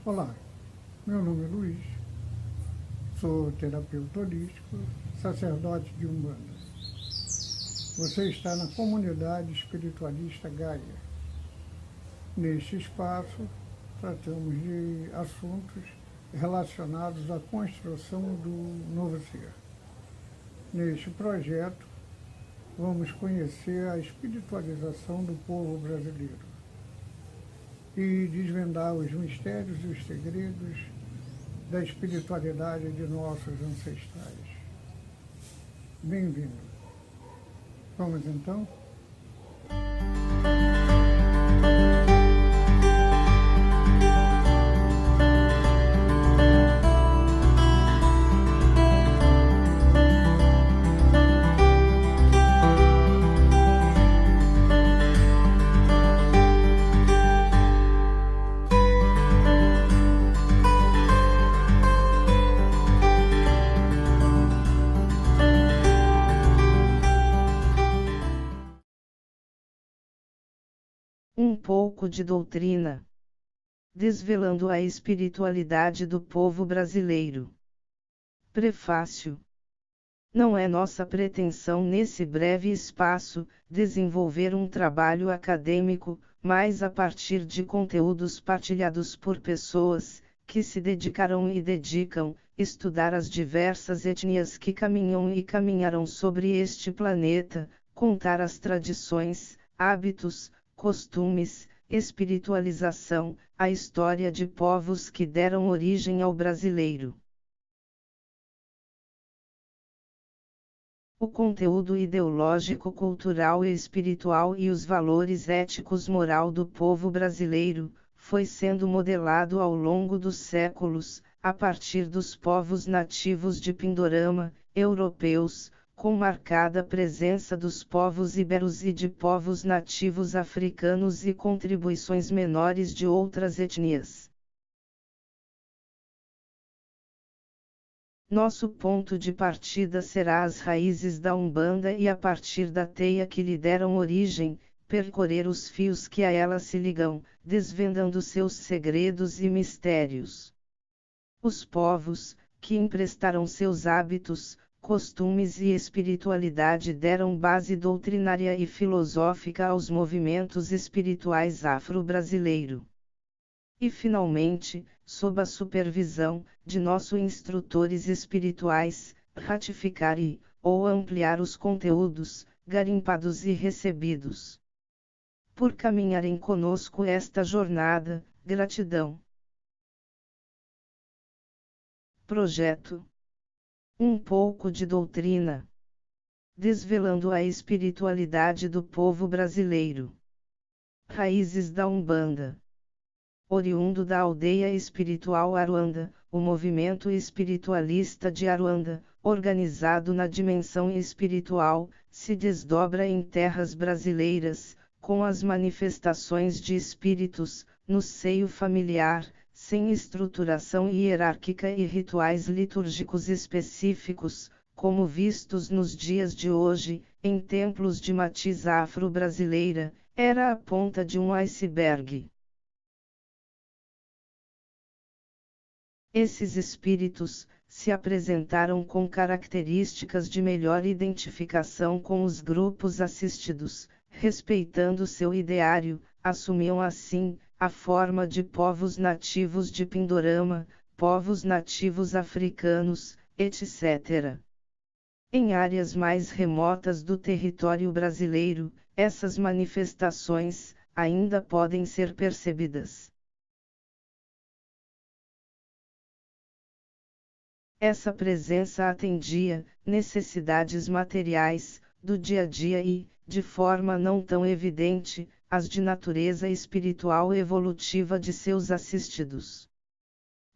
Olá, meu nome é Luiz, sou terapeuta holístico, sacerdote de Umbanda. Você está na comunidade espiritualista Gaia. Neste espaço, tratamos de assuntos relacionados à construção do novo ser. Neste projeto, vamos conhecer a espiritualização do povo brasileiro e desvendar os mistérios e os segredos da espiritualidade de nossos ancestrais. Bem-vindo. Vamos então? Um pouco de doutrina. Desvelando a espiritualidade do povo brasileiro. Prefácio. Não é nossa pretensão nesse breve espaço, desenvolver um trabalho acadêmico, mas a partir de conteúdos partilhados por pessoas, que se dedicaram e dedicam, estudar as diversas etnias que caminham e caminharão sobre este planeta, contar as tradições, hábitos, costumes, espiritualização, a história de povos que deram origem ao brasileiro. O conteúdo ideológico, cultural e espiritual e os valores éticos-moral do povo brasileiro, foi sendo modelado ao longo dos séculos, a partir dos povos nativos de Pindorama, europeus, com marcada presença dos povos iberos e de povos nativos africanos e contribuições menores de outras etnias. Nosso ponto de partida será as raízes da Umbanda e a partir da teia que lhe deram origem, percorrer os fios que a ela se ligam, desvendando seus segredos e mistérios. Os povos, que emprestaram seus hábitos, costumes e espiritualidade deram base doutrinária e filosófica aos movimentos espirituais afro-brasileiro. E finalmente, sob a supervisão de nossos instrutores espirituais, ratificar ou ampliar os conteúdos, garimpados e recebidos. Por caminharem conosco esta jornada, gratidão. Projeto. Um pouco de doutrina. Desvelando a espiritualidade do povo brasileiro. Raízes da Umbanda. Oriundo da aldeia espiritual Aruanda, o movimento espiritualista de Aruanda, organizado na dimensão espiritual, se desdobra em terras brasileiras, com as manifestações de espíritos, no seio familiar, sem estruturação hierárquica e rituais litúrgicos específicos, como vistos nos dias de hoje, em templos de matiz afro-brasileira, era a ponta de um iceberg. Esses espíritos se apresentaram com características de melhor identificação com os grupos assistidos, respeitando seu ideário, assumiam assim a forma de povos nativos de Pindorama, povos nativos africanos, etc. Em áreas mais remotas do território brasileiro, essas manifestações ainda podem ser percebidas. Essa presença atendia necessidades materiais do dia a dia e, de forma não tão evidente, as de natureza espiritual evolutiva de seus assistidos.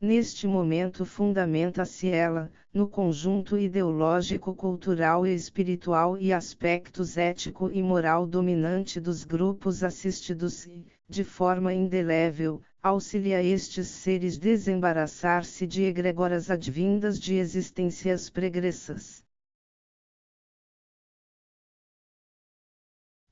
Neste momento fundamenta-se ela, no conjunto ideológico, cultural e espiritual e aspectos ético e moral dominante dos grupos assistidos e, de forma indelével, auxilia estes seres desembaraçar-se de egregoras advindas de existências pregressas.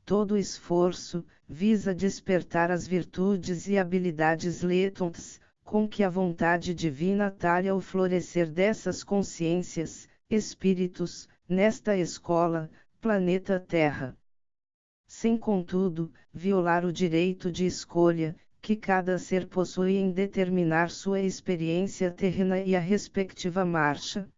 Todo esforço visa despertar as virtudes e habilidades letons, com que a vontade divina talha o florescer dessas consciências, espíritos, nesta escola, planeta Terra. Sem contudo, violar o direito de escolha, que cada ser possui em determinar sua experiência terrena e a respectiva marcha.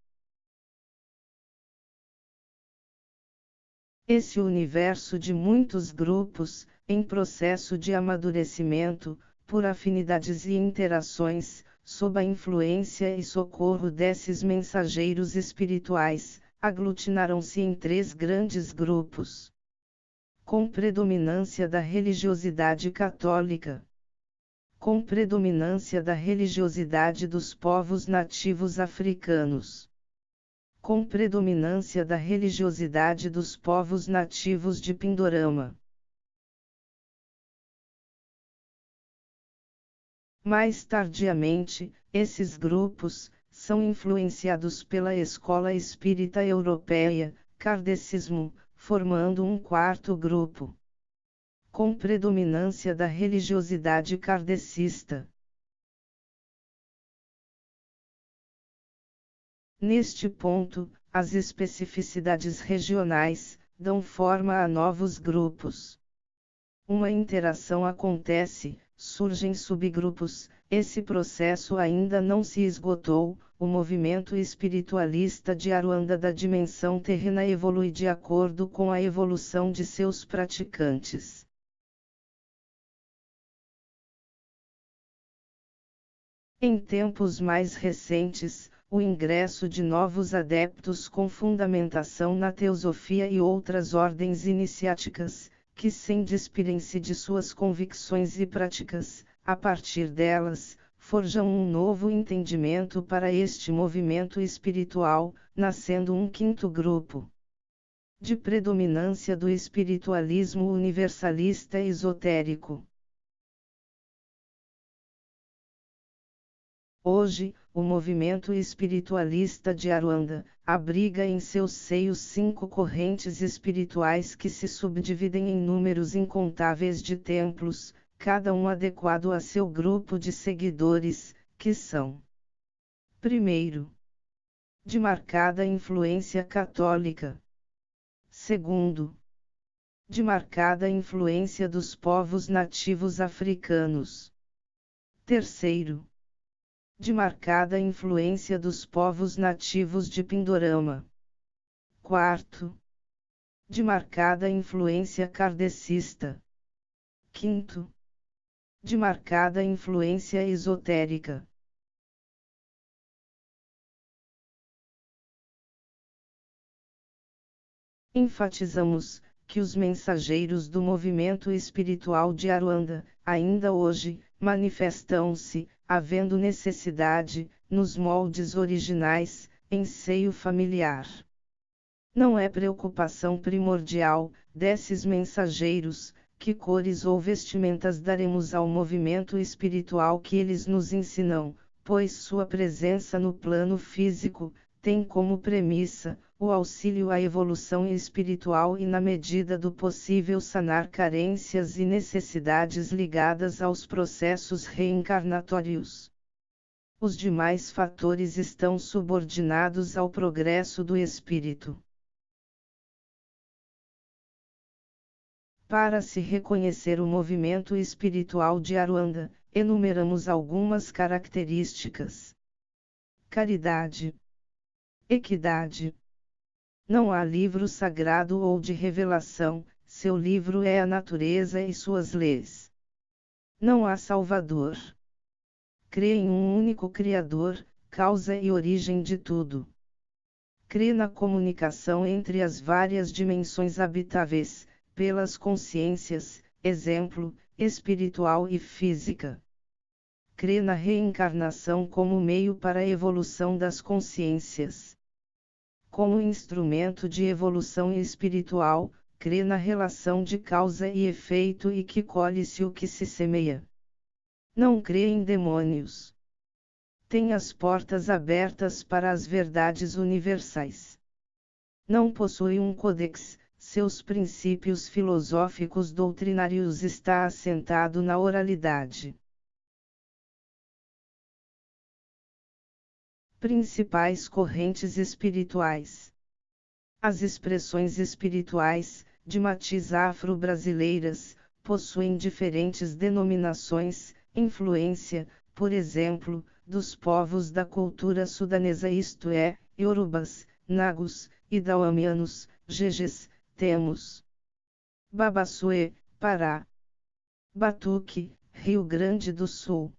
Esse universo de muitos grupos, em processo de amadurecimento, por afinidades e interações, sob a influência e socorro desses mensageiros espirituais, aglutinaram-se em 3 grandes grupos. Com predominância da religiosidade católica. Com predominância da religiosidade dos povos nativos africanos. Com predominância da religiosidade dos povos nativos de Pindorama. Mais tardiamente, esses grupos são influenciados pela escola espírita europeia, kardecismo, formando um 4º grupo. Com predominância da religiosidade kardecista. Neste ponto, as especificidades regionais dão forma a novos grupos. Uma interação acontece, surgem subgrupos, esse processo ainda não se esgotou, o movimento espiritualista de Aruanda da dimensão terrena evolui de acordo com a evolução de seus praticantes. Em tempos mais recentes, o ingresso de novos adeptos com fundamentação na teosofia e outras ordens iniciáticas, que sem despirem-se de suas convicções e práticas, a partir delas, forjam um novo entendimento para este movimento espiritual, nascendo um 5º grupo. De predominância do espiritualismo universalista esotérico. Hoje, o movimento espiritualista de Aruanda abriga em seus seios 5 correntes espirituais que se subdividem em números incontáveis de templos, cada um adequado a seu grupo de seguidores, que são: primeiro, de marcada influência católica; segundo, de marcada influência dos povos nativos africanos; terceiro, de marcada influência dos povos nativos de Pindorama; quarto, de marcada influência kardecista; quinto, de marcada influência esotérica. Enfatizamos que os mensageiros do movimento espiritual de Aruanda, ainda hoje, manifestam-se, havendo necessidade, nos moldes originais, em seio familiar. Não é preocupação primordial desses mensageiros, que cores ou vestimentas daremos ao movimento espiritual que eles nos ensinam, pois sua presença no plano físico tem como premissa o auxílio à evolução espiritual e, na medida do possível, sanar carências e necessidades ligadas aos processos reencarnatórios. Os demais fatores estão subordinados ao progresso do espírito. Para se reconhecer o movimento espiritual de Aruanda, enumeramos algumas características: caridade, equidade. Não há livro sagrado ou de revelação, seu livro é a natureza e suas leis. Não há Salvador. Crê em um único Criador, causa e origem de tudo. Crê na comunicação entre as várias dimensões habitáveis, pelas consciências, exemplo, espiritual e física. Crê na reencarnação como meio para a evolução das consciências. Como instrumento de evolução espiritual, crê na relação de causa e efeito e que colhe-se o que se semeia. Não crê em demônios. Tem as portas abertas para as verdades universais. Não possui um códex, seus princípios filosóficos doutrinários está assentado na oralidade. Principais correntes espirituais. As expressões espirituais, de matiz afro-brasileiras, possuem diferentes denominações, influência, por exemplo, dos povos da cultura sudanesa, isto é, iorubas, nagos, idauamianos, jejes, temos Babaçuê, Pará. Batuque, Rio Grande do Sul.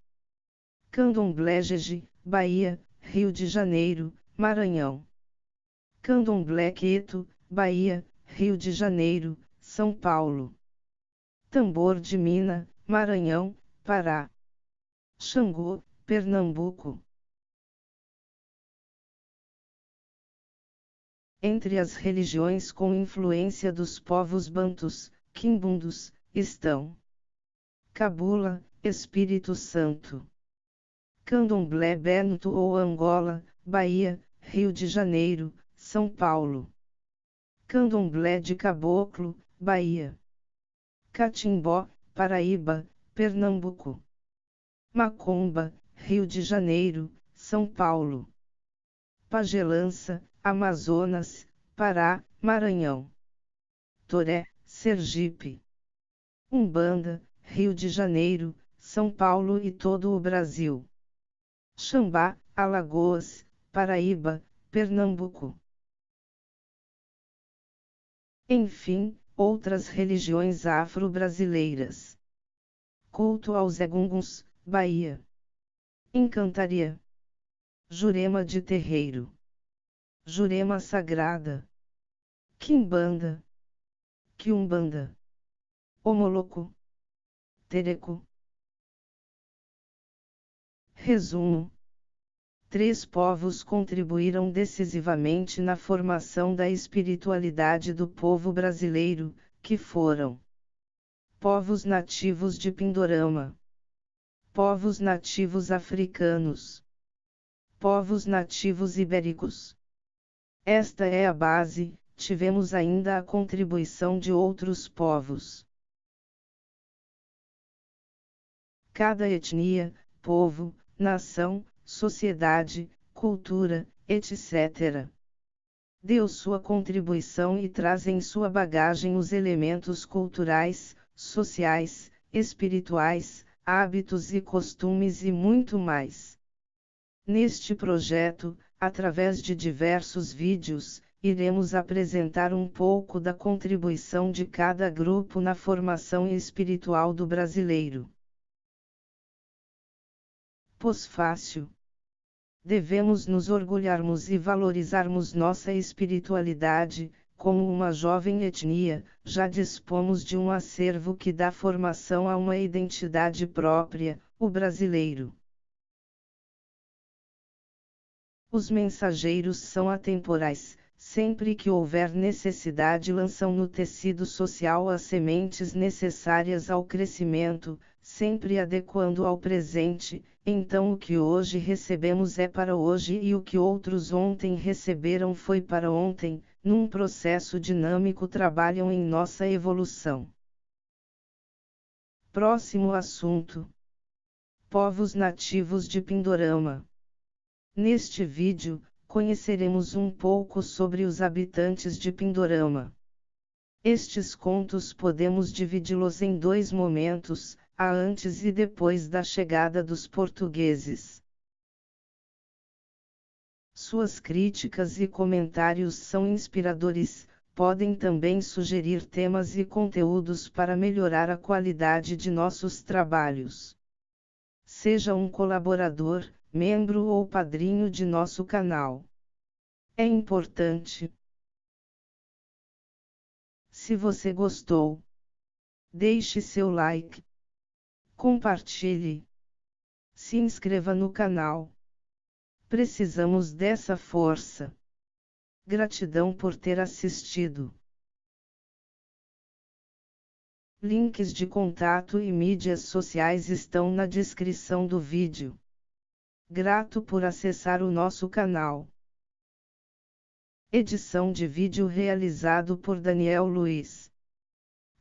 Candomblé Jeje, Bahia, Rio de Janeiro, Maranhão. Candomblé Queto, Bahia, Rio de Janeiro, São Paulo. Tambor de Mina, Maranhão, Pará. Xangô, Pernambuco. Entre as religiões com influência dos povos bantus, quimbundos, estão Cabula, Espírito Santo. Candomblé Bento ou Angola, Bahia, Rio de Janeiro, São Paulo. Candomblé de Caboclo, Bahia. Catimbó, Paraíba, Pernambuco. Macumba, Rio de Janeiro, São Paulo. Pagelança, Amazonas, Pará, Maranhão. Toré, Sergipe. Umbanda, Rio de Janeiro, São Paulo e todo o Brasil. Xambá, Alagoas, Paraíba, Pernambuco. Enfim, outras religiões afro-brasileiras. Culto aos Egunguns, Bahia. Encantaria. Jurema de Terreiro. Jurema Sagrada. Quimbanda. Quiumbanda. Omoloco. Tereco. Resumo. 3 povos contribuíram decisivamente na formação da espiritualidade do povo brasileiro, que foram povos nativos de Pindorama, povos nativos africanos, povos nativos ibéricos. Esta é a base. Tivemos ainda a contribuição de outros povos. Cada etnia, povo, nação, sociedade, cultura, etc. deu sua contribuição e traz em sua bagagem os elementos culturais, sociais, espirituais, hábitos e costumes e muito mais. Neste projeto, através de diversos vídeos, iremos apresentar um pouco da contribuição de cada grupo na formação espiritual do brasileiro. Pós-fácil. Devemos nos orgulharmos e valorizarmos nossa espiritualidade. Como uma jovem etnia, já dispomos de um acervo que dá formação a uma identidade própria, o brasileiro. Os mensageiros são atemporais. Sempre que houver necessidade, lançam no tecido social as sementes necessárias ao crescimento, sempre adequando ao presente. Então o que hoje recebemos é para hoje e o que outros ontem receberam foi para ontem. Num processo dinâmico trabalham em nossa evolução. Próximo assunto: povos nativos de Pindorama. Neste vídeo, conheceremos um pouco sobre os habitantes de Pindorama. Estes contos podemos dividi-los em 2 momentos, a antes e depois da chegada dos portugueses. Suas críticas e comentários são inspiradores, podem também sugerir temas e conteúdos para melhorar a qualidade de nossos trabalhos. Seja um colaborador, membro ou padrinho de nosso canal. É importante. Se você gostou, deixe seu like, compartilhe, se inscreva no canal. Precisamos dessa força. Gratidão por ter assistido. Links de contato e mídias sociais estão na descrição do vídeo. Grato por acessar o nosso canal. Edição de vídeo realizado por Daniel Luiz.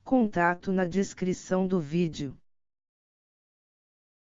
Contato na descrição do vídeo.